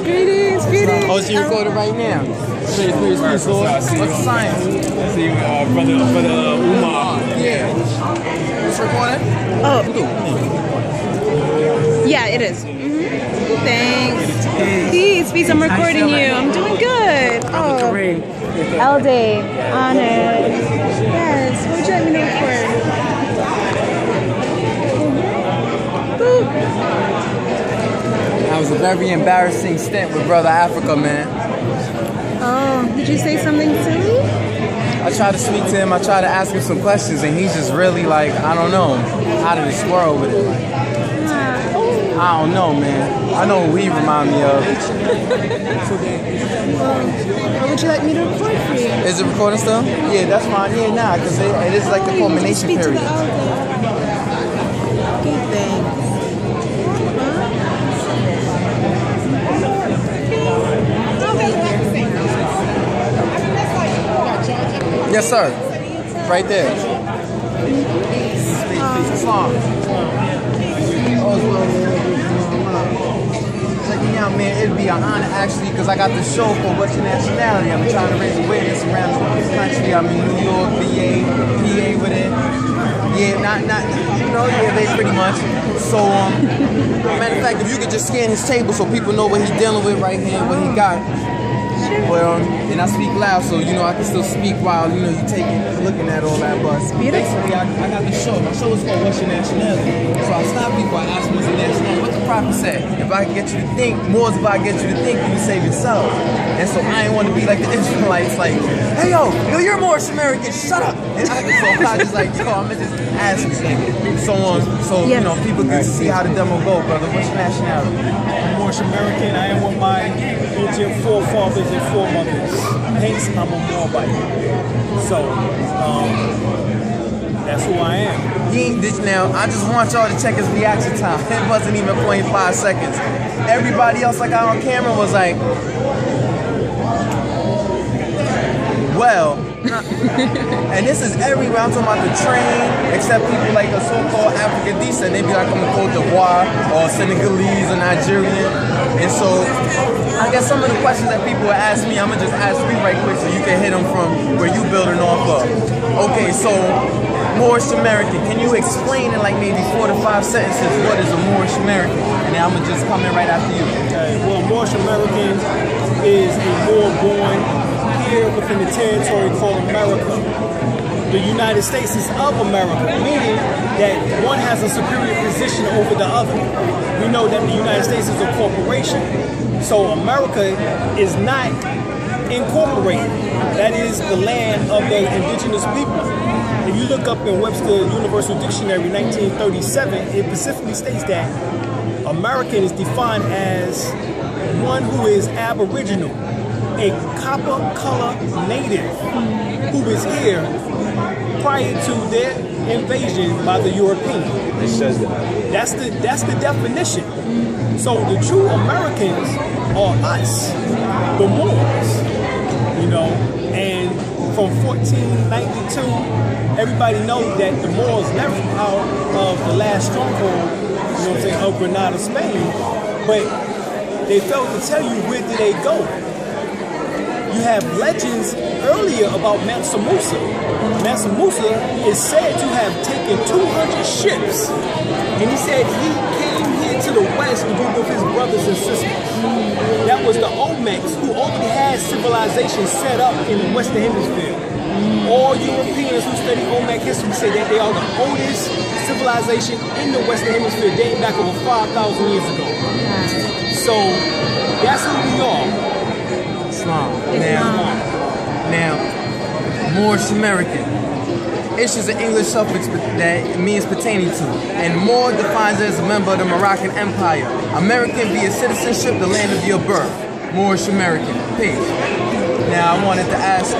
Greetings, greetings. Oh, so you recording right now? Please, Lord. What's the science? See, brother Umar. Yeah. What's recording? Oh. Yeah, it is. Thanks. Peace. I'm recording you. I'm doing good. Oh. L Day. Honored. Yes. What would you like me to record? Boop. That was a very embarrassing stint with Brother Africa, man. Oh, did you say something silly? I tried to speak to him, I tried to ask him some questions, and he's just really like, I don't know, out of this world with it. Like, I don't know, man. I know who he remind me of. What would you like me to record for you? Is it recording still? Yeah, that's fine. Yeah, nah, because it is like the culmination period. Good thing. Yes, sir. Right there. Islam. Check me out, man. It'd be an honor, actually, because I got the show for What's Your Nationality. I'm trying to raise awareness around the country. I'm in New York, PA with it. Yeah, not, yeah, they pretty much. So, matter of fact, if you could just scan his table so people know what he's dealing with right here, what he got. Well, and I speak loud, so I can still speak while you looking at all that. But basically, I got the show. My show is called What's Your Nationality? So I stop people, I ask them what's your nationality. What the prophet said? If I can get you to think, more if I get you to think, you can save yourself. And so I ain't want to be like the Israelites, like, hey yo, you're Moorish American, shut up. And so I just like, I'ma just ask you. So people get to see how the demo go, brother. What's your nationality? I'm Moorish American. I am with my Indian forefathers and foremothers. Hence, I'm a Moabite. So, that's who I am. Now, I just want y'all to check his reaction time. It wasn't even 0.5 seconds. Everybody else I got on camera was like, well, and this is everywhere. I'm talking about the train, except people like a so-called African descent. They be like, I'm a Cote d'Ivoire or Senegalese or Nigerian. And so, I guess some of the questions that people would ask me, I'm gonna just ask you right quick so you can hit them from where you building off of. Okay, so Moorish American. Can you explain in like maybe 4 to 5 sentences what is a Moorish American? And then I'm gonna just come in right after you. Okay, well, Moorish American is a Moor born here within the territory called America. The United States is of America, meaning that one has a superior position over the other. We know that the United States is a corporation, so America is not incorporated. That is the land of the indigenous people. If you look up in Webster Universal Dictionary 1937, it specifically states that American is defined as one who is aboriginal, a copper color native who is here prior to their invasion by the Europeans. It says that. That's the definition. So the true Americans are us, the Moors, and from 1492, everybody knows that the Moors left out of the last stronghold, of Granada, Spain, but they failed to tell you where did they go. You have legends earlier about Mansa Musa. Mansa Musa is said to have taken 200 ships, and he said he came here to the west to be with his brothers and sisters. That was the Olmecs who already had civilization set up in the Western Hemisphere. All Europeans who study Olmec history say that they are the oldest civilization in the Western Hemisphere dating back over 5,000 years ago. So that's who we are. Islam. Now, Moorish American. It's just an English suffix that means pertaining to, and Moor defines it as a member of the Moroccan Empire. American via citizenship, the land of your birth. Moorish American. Peace. Now, I wanted to ask,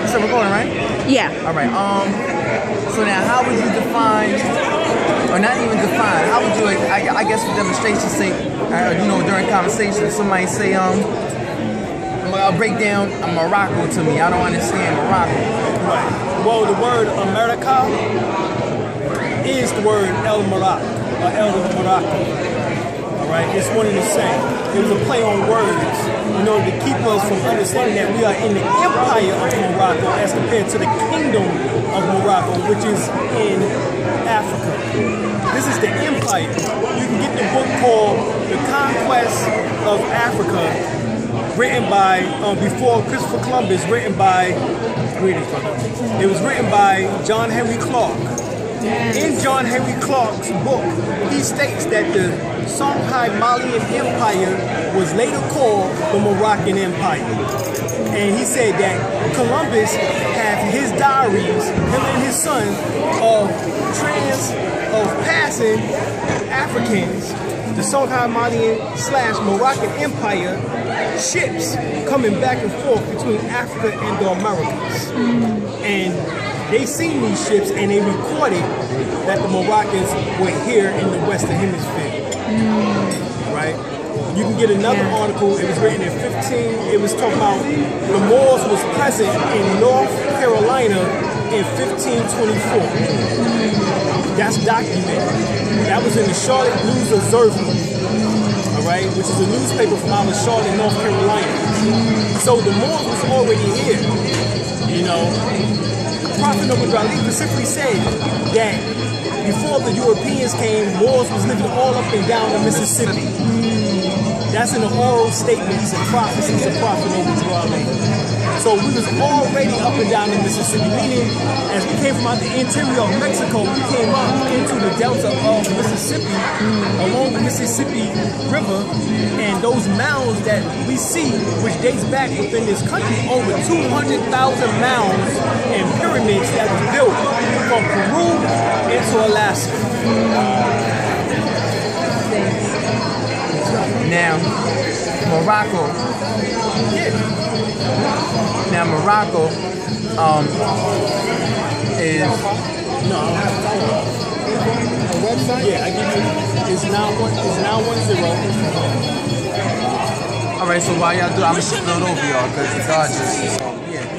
it's a recording, right? Yeah. All right. So now, how would you define, or not even define? How would you, I guess, for demonstration's sake, during conversation, somebody say, I'll break down Morocco to me. I don't understand Morocco. Right. Well, the word America is the word El Morocco, or El Morocco. All right, it's one and the same. It was a play on words in order to keep us from understanding that we are in the empire of Morocco as compared to the kingdom of Morocco, which is in Africa. This is the empire. You can get the book called The Conquest of Africa, written by, before Christopher Columbus, written by, it was written by John Henry Clark. In John Henry Clark's book, he states that the Songhai Malian Empire was later called the Moroccan Empire. And he said that Columbus had his diaries, him and his son, of passing Africans, the Songhai Malian / Moroccan Empire, ships coming back and forth between Africa and the Americas. And they seen these ships and they recorded that the Moroccans were here in the Western Hemisphere. Right? You can get another article, it was written in 15, it was talking about the Moors was present in North Carolina in 1524. That's documented. That was in the Charlotte News Observer, all right, which is a newspaper from out of Charlotte, North Carolina. So the Moors was already here, you know. Prophet Noble Drali specifically said that before the Europeans came, Moors was living all up and down the Mississippi. That's in the oral statements and prophecies of Prophet Noble Drali. So we was already up and down the Mississippi, meaning as we came from out the interior of Mexico, we came up into the delta of Mississippi, along the Mississippi River, and those mounds that we see, which dates back within this country, over 200,000 mounds and pyramids that was built from Peru into Alaska. Now, Morocco. Now, Morocco is... No, a website? Yeah, I give you, it's now 1-0. Alright, so while y'all do, I'm just spilled over y'all, because the God just...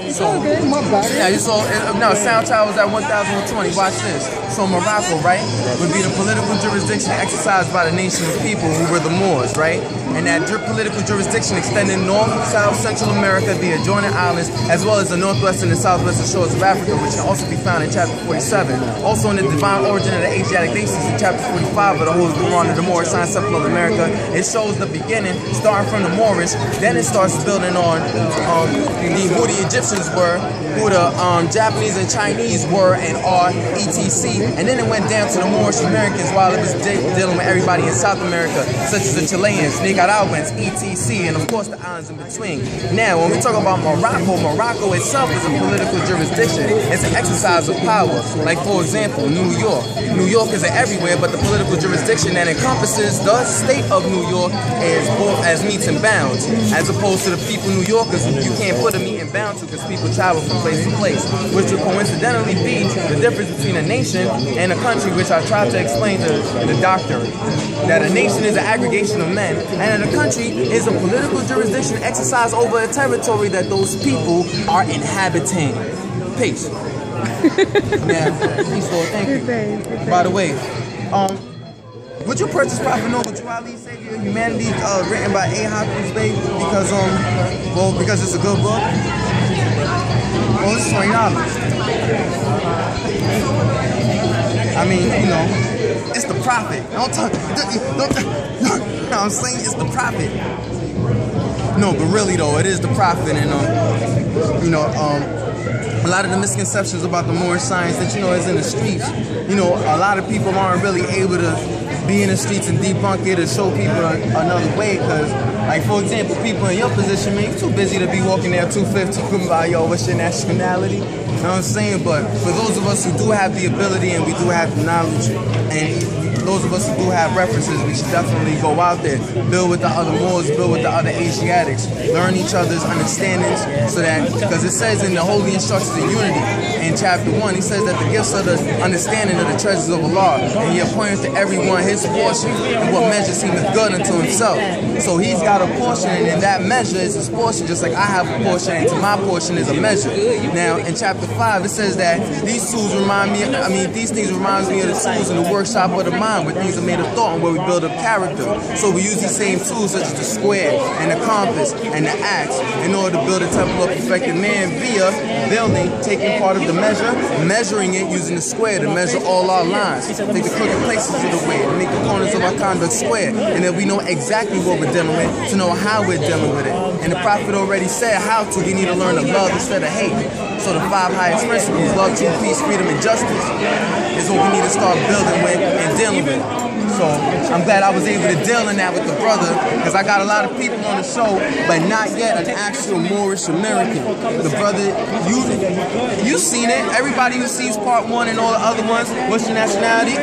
So, yeah, you saw, no, sound tower was at 1,120. Watch this. So Morocco, right, would be the political jurisdiction exercised by the nation of people who were the Moors, right? And that political jurisdiction extended north, south, central America, the adjoining islands, as well as the northwestern and southwestern shores of Africa, which can also be found in chapter 47. Also in the divine origin of the Asiatic nations in chapter 45 of the Holy Quran of the Moorish Science Temple of America. It shows the beginning, starting from the Moorish, then it starts building on who the Egyptians were, who the Japanese and Chinese were and are, etc. And then it went down to the Moorish Americans while it was dealing with everybody in South America, such as the Chileans, Nicaraguans, etc. And of course the islands in between. Now, when we talk about Morocco, Morocco itself is a political jurisdiction. It's an exercise of power. Like, for example, New York. New York is everywhere, but the political jurisdiction that encompasses the state of New York is both as meets and bounds, as opposed to the people New Yorkers, you can't put a meet and bound to because people travel from place to place, which would coincidentally be the difference between a nation and a country, which I tried to explain to the doctor, that a nation is an aggregation of men, and a country is a political jurisdiction exercised over a territory that those people are inhabiting. Peace. Yeah, peace, Lord. Thank you. By the way, would you purchase Prophet Noble Drali, Savior of Humanity, written by Alim Bey, because because it's a good book? Well, it's $20. I mean, you know, it's the prophet. Don't I'm saying it's the prophet. No, but really though, it is the prophet, and you know, a lot of the misconceptions about the Moorish science that, you know, is in the streets. You know, a lot of people aren't really able to be in the streets and debunk it or show people another way, because, like, for example, people in your position, man, you're too busy to be walking there 250 talking about, yo, what's your nationality? You know what I'm saying? But for those of us who do have the ability and we do have the knowledge, and those of us who do have references, we should definitely go out there, build with the other Moors, build with the other Asiatics, learn each other's understandings, so that, because it says in the Holy Instructions in Unity, in chapter 1, he says that the gifts of the understanding of the treasures of Allah, and he appointed to everyone his portion, and what measure seemeth good unto himself. So he's got a portion, and in that measure is his portion, just like I have a portion, and to my portion is a measure. Now, in chapter 5, it says that these tools remind me, these things remind me of the tools in the workshop of the mind. time, where things are made of thought and where we build up character. So we use these same tools such as the square and the compass and the axe in order to build a temple of perfected man via building, taking part of the measure, measuring it using the square to measure all our lines, take the crooked places of the way, to make the corners of our conduct square, and then we know exactly what we're dealing with to know how we're dealing with it. And the prophet already said how to. We need to learn to love instead of hate. So the 5 highest principles, love, truth, peace, freedom, and justice, is what we need to start building with and dealing with. So I'm glad I was able to deal in that with the brother, because I got a lot of people on the show, but not yet an actual Moorish American. The brother, you've seen it. Everybody who sees part 1 and all the other ones, what's your nationality?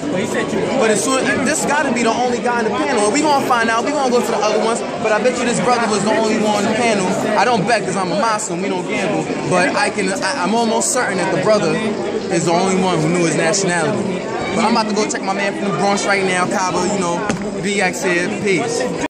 But as soon, this got to be the only guy in the panel. We're going to find out. We're going to go to the other ones. But I bet you this brother was the only one on the panel. I don't bet because I'm a Muslim. We don't gamble. But I'm almost certain that the brother is the only one who knew his nationality. But I'm about to go check my man from the Bronx right now, Cabo, you know, BX here. Peace.